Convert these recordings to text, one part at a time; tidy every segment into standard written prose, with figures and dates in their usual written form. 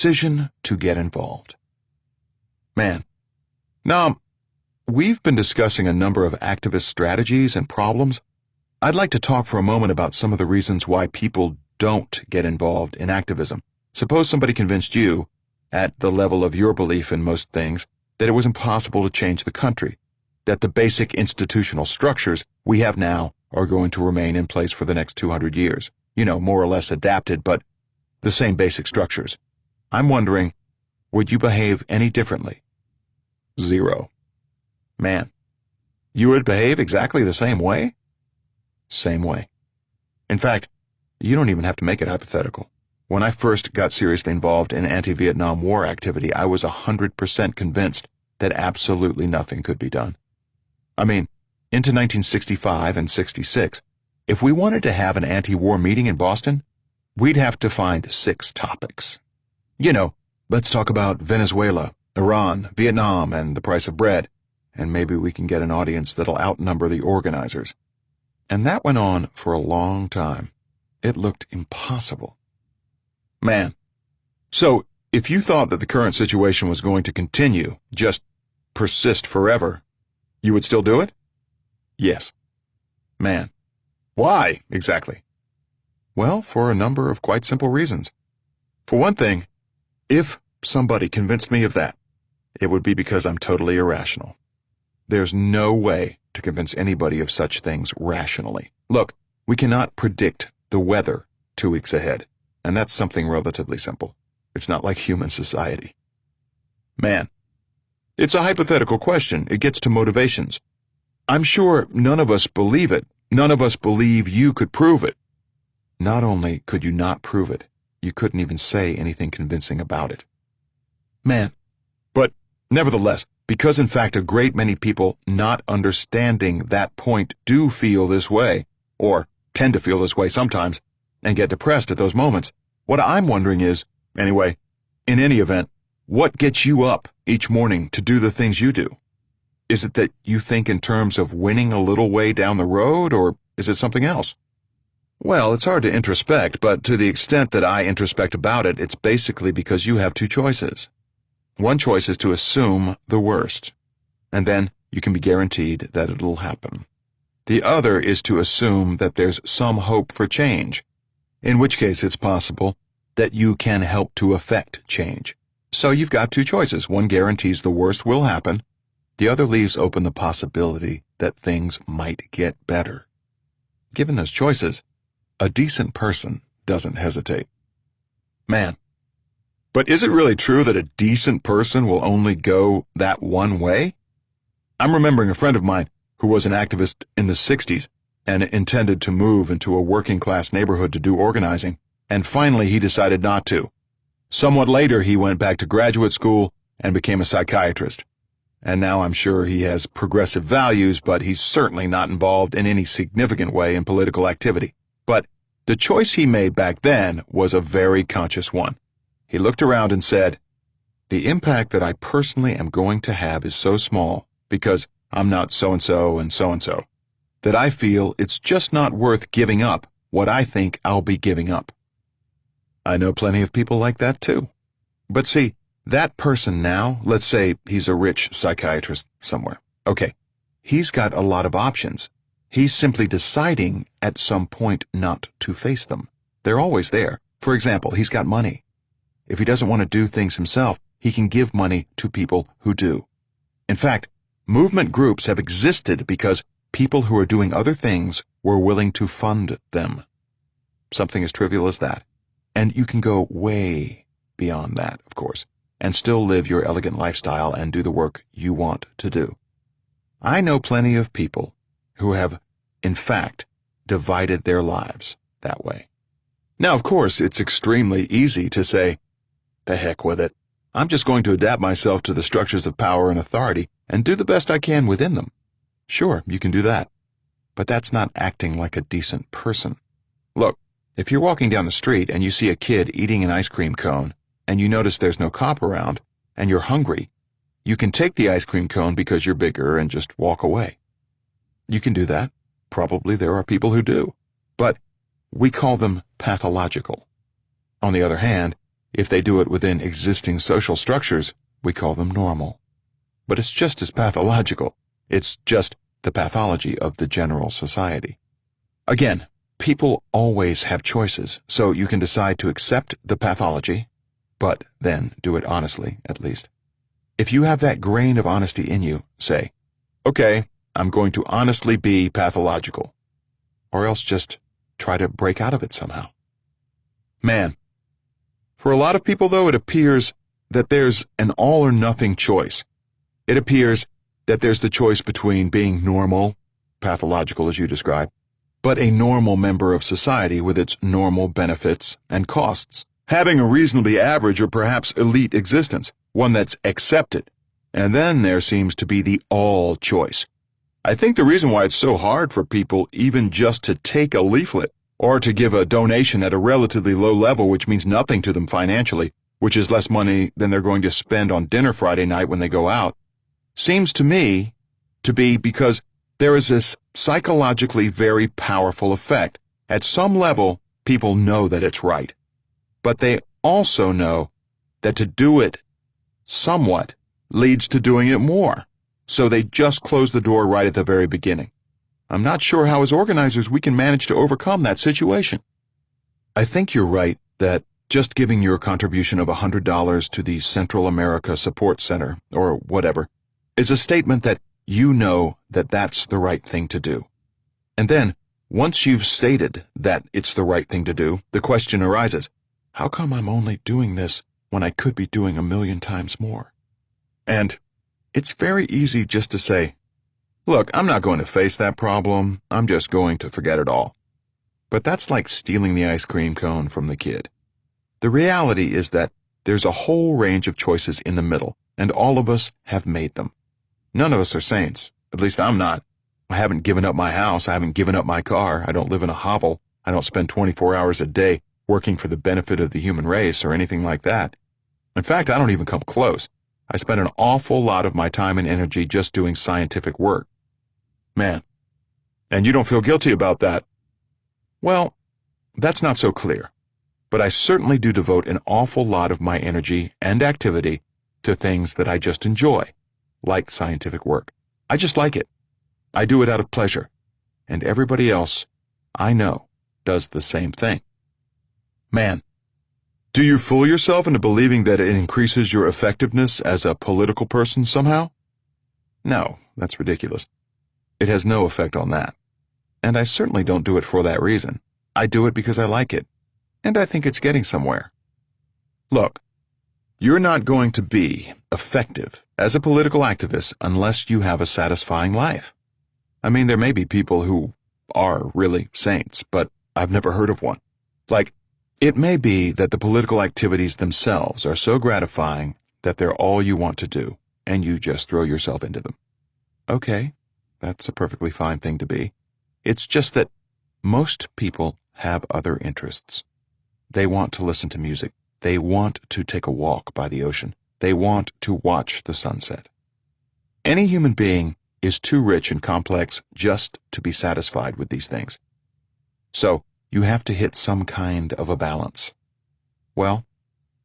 decision to get involved. Man, now, we've been discussing a number of activist strategies and problems. I'd like to talk for a moment about some of the reasons why people don't get involved in activism. Suppose somebody convinced you, at the level of your belief in most things, that it was impossible to change the country, that the basic institutional structures we have now are going to remain in place for the next 200 years. More or less adapted, but the same basic structures. I'm wondering, would you behave any differently? 0. Man, you would behave exactly the same way? Same way. In fact, you don't even have to make it hypothetical. When I first got seriously involved in anti-Vietnam War activity, I was 100% convinced that absolutely nothing could be done. I mean, into 1965 and 66, if we wanted to have an anti-war meeting in Boston, we'd have to find 6 topics. Let's talk about Venezuela, Iran, Vietnam, and the price of bread, and maybe we can get an audience that'll outnumber the organizers. And that went on for a long time. It looked impossible. Man, so if you thought that the current situation was going to continue, just persist forever, you would still do it? Yes. Man, why exactly? Well, for a number of quite simple reasons. For one thing, if somebody convinced me of that, it would be because I'm totally irrational. There's no way to convince anybody of such things rationally. Look, we cannot predict the weather 2 weeks ahead, and that's something relatively simple. It's not like human society. Man, it's a hypothetical question. It gets to motivations. I'm sure none of us believe it. None of us believe you could prove it. Not only could you not prove it, you couldn't even say anything convincing about it. Man, but nevertheless, because in fact a great many people not understanding that point do feel this way, or tend to feel this way sometimes, and get depressed at those moments, what I'm wondering is, anyway, in any event, what gets you up each morning to do the things you do? Is it that you think in terms of winning a little way down the road, or is it something else? Well, it's hard to introspect, but to the extent that I introspect about it, it's basically because you have 2 choices. One choice is to assume the worst, and then you can be guaranteed that it'll happen. The other is to assume that there's some hope for change, in which case it's possible that you can help to affect change. So you've got 2 choices. One guarantees the worst will happen. The other leaves open the possibility that things might get better. Given those choices, a decent person doesn't hesitate. Man, but is it really true that a decent person will only go that one way? I'm remembering a friend of mine who was an activist in the 60s and intended to move into a working-class neighborhood to do organizing, and finally he decided not to. Somewhat later, he went back to graduate school and became a psychiatrist. And now I'm sure he has progressive values, but he's certainly not involved in any significant way in political activity. But the choice he made back then was a very conscious one. He looked around and said, "The impact that I personally am going to have is so small, because I'm not so-and-so and so-and-so, that I feel it's just not worth giving up what I think I'll be giving up." I know plenty of people like that too. But see, that person now, let's say he's a rich psychiatrist somewhere. Okay, he's got a lot of options. He's simply deciding at some point not to face them. They're always there. For example, he's got money. If he doesn't want to do things himself, he can give money to people who do. In fact, movement groups have existed because people who are doing other things were willing to fund them. Something as trivial as that. And you can go way beyond that, of course, and still live your elegant lifestyle and do the work you want to do. I know plenty of people who have, in fact, divided their lives that way. Now, of course, it's extremely easy to say, "The heck with it. I'm just going to adapt myself to the structures of power and authority and do the best I can within them." Sure, you can do that. But that's not acting like a decent person. Look, if you're walking down the street and you see a kid eating an ice cream cone, and you notice there's no cop around, and you're hungry, you can take the ice cream cone because you're bigger and just walk away. You can do that. Probably there are people who do. But we call them pathological. On the other hand, If they do it within existing social structures, we call them normal. But it's just as pathological. It's just the pathology of the general society. Again, people always have choices, so you can decide to accept the pathology, but then do it honestly, at least. If you have that grain of honesty in you, say, okay, I'm going to honestly be pathological. Or else just try to break out of it somehow. Man, for a lot of people, though, it appears that there's an all-or-nothing choice. It appears that there's the choice between being normal, pathological as you describe, but a normal member of society with its normal benefits and costs, having a reasonably average or perhaps elite existence, one that's accepted. And then there seems to be the all choice. I think the reason why it's so hard for people even just to take a leaflet or to give a donation at a relatively low level, which means nothing to them financially, which is less money than they're going to spend on dinner Friday night when they go out, seems to me to be because there is this psychologically very powerful effect. At some level, people know that it's right, but they also know that to do it somewhat leads to doing it more. So they just close the door right at the very beginning. I'm not sure how as organizers we can manage to overcome that situation. I think you're right that just giving your contribution of $100 to the Central America Support Center, or whatever, is a statement that you know that that's the right thing to do. And then, once you've stated that it's the right thing to do, the question arises, how come I'm only doing this when I could be doing 1,000,000 times more? And it's very easy just to say, look, I'm not going to face that problem. I'm just going to forget it all. But that's like stealing the ice cream cone from the kid. The reality is that there's a whole range of choices in the middle, and all of us have made them. None of us are saints. At least I'm not. I haven't given up my house. I haven't given up my car. I don't live in a hovel. I don't spend 24 hours a day working for the benefit of the human race or anything like that. In fact, I don't even come close. I spend an awful lot of my time and energy just doing scientific work. Man, and you don't feel guilty about that? Well, that's not so clear. But I certainly do devote an awful lot of my energy and activity to things that I just enjoy, like scientific work. I just like it. I do it out of pleasure. And everybody else, I know, does the same thing. Man, do you fool yourself into believing that it increases your effectiveness as a political person somehow? No, that's ridiculous. It has no effect on that. And I certainly don't do it for that reason. I do it because I like it. And I think it's getting somewhere. Look, you're not going to be effective as a political activist unless you have a satisfying life. I mean, there may be people who are really saints, but I've never heard of one. Like, it may be that the political activities themselves are so gratifying that they're all you want to do, and you just throw yourself into them. Okay, that's a perfectly fine thing to be. It's just that most people have other interests. They want to listen to music. They want to take a walk by the ocean. They want to watch the sunset. Any human being is too rich and complex just to be satisfied with these things. So, you have to hit some kind of a balance. Well,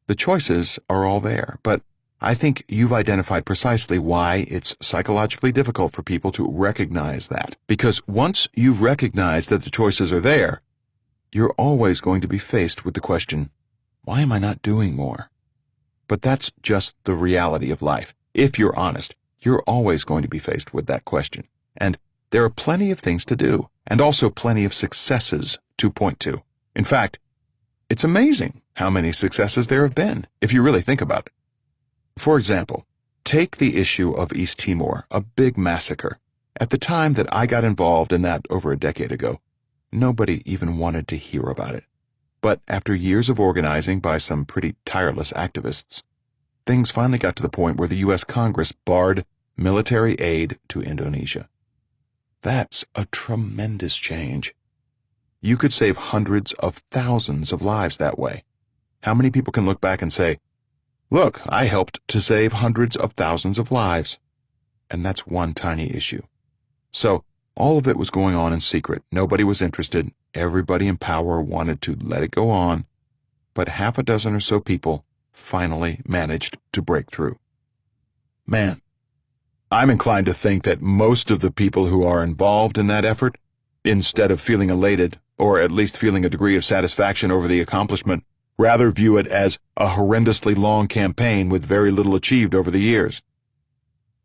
the choices are all there, but I think you've identified precisely why it's psychologically difficult for people to recognize that. Because once you've recognized that the choices are there, you're always going to be faced with the question, why am I not doing more? But that's just the reality of life. If you're honest, you're always going to be faced with that question. And there are plenty of things to do, and also plenty of successes to point to. In fact, it's amazing how many successes there have been, if you really think about it. For example, take the issue of East Timor, a big massacre. At the time that I got involved in that over a decade ago, nobody even wanted to hear about it. But after years of organizing by some pretty tireless activists, things finally got to the point where the U.S. Congress barred military aid to Indonesia. That's a tremendous change. You could save hundreds of thousands of lives that way. How many people can look back and say, look, I helped to save hundreds of thousands of lives? And that's one tiny issue. So, all of it was going on in secret. Nobody was interested. Everybody in power wanted to let it go on. but half a dozen or so people finally managed to break through. Man, I'm inclined to think that most of the people who are involved in that effort, instead of feeling elated, or at least feeling a degree of satisfaction over the accomplishment, rather view it as a horrendously long campaign with very little achieved over the years.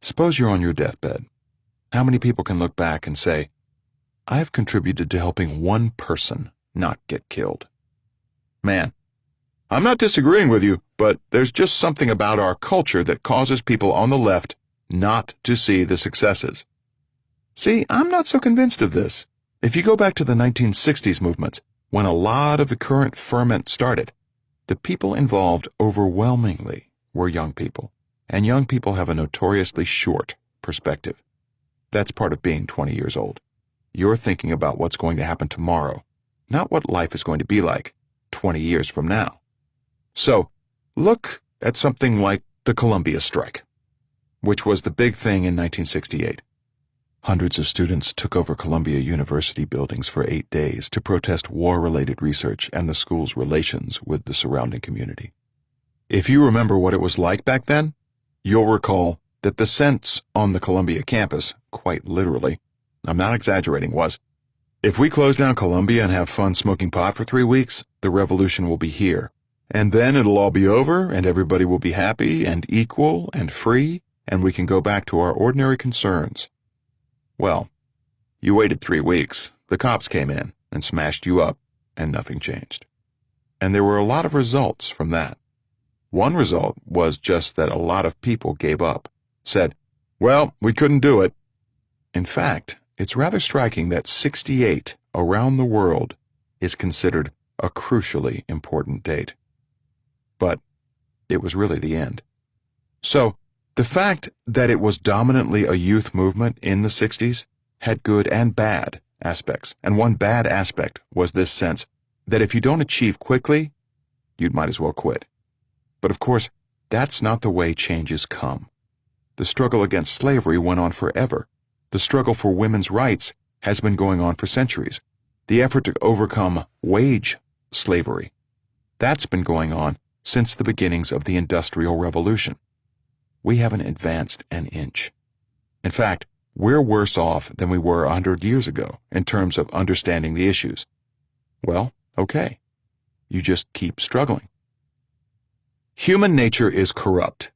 Suppose you're on your deathbed. How many people can look back and say, I've contributed to helping one person not get killed? Man, I'm not disagreeing with you, but there's just something about our culture that causes people on the left not to see the successes. See, I'm not so convinced of this. If you go back to the 1960s movements, when a lot of the current ferment started, the people involved overwhelmingly were young people, and young people have a notoriously short perspective. That's part of being 20 years old. You're thinking about what's going to happen tomorrow, not what life is going to be like 20 years from now. So, look at something like the Columbia strike, which was the big thing in 1968. Hundreds of students took over Columbia University buildings for 8 days to protest war-related research and the school's relations with the surrounding community. If you remember what it was like back then, you'll recall that the sense on the Columbia campus, quite literally, I'm not exaggerating, was, if we close down Columbia and have fun smoking pot for 3 weeks, the revolution will be here. And then it'll all be over, and everybody will be happy and equal and free, and we can go back to our ordinary concerns. Well, you waited 3 weeks, the cops came in and smashed you up, and nothing changed. And there were a lot of results from that. One result was just that a lot of people gave up, said, well, we couldn't do it. In fact, it's rather striking that 68 around the world is considered a crucially important date. But it was really the end. So, the fact that it was dominantly a youth movement in the 60s had good and bad aspects, and one bad aspect was this sense that if you don't achieve quickly, you might as well quit. But of course, that's not the way changes come. The struggle against slavery went on forever. The struggle for women's rights has been going on for centuries. The effort to overcome wage slavery, that's been going on since the beginnings of the Industrial Revolution. We haven't advanced an inch. In fact, we're worse off than we were 100 years ago in terms of understanding the issues. Well, okay. You just keep struggling. Human nature is corrupt,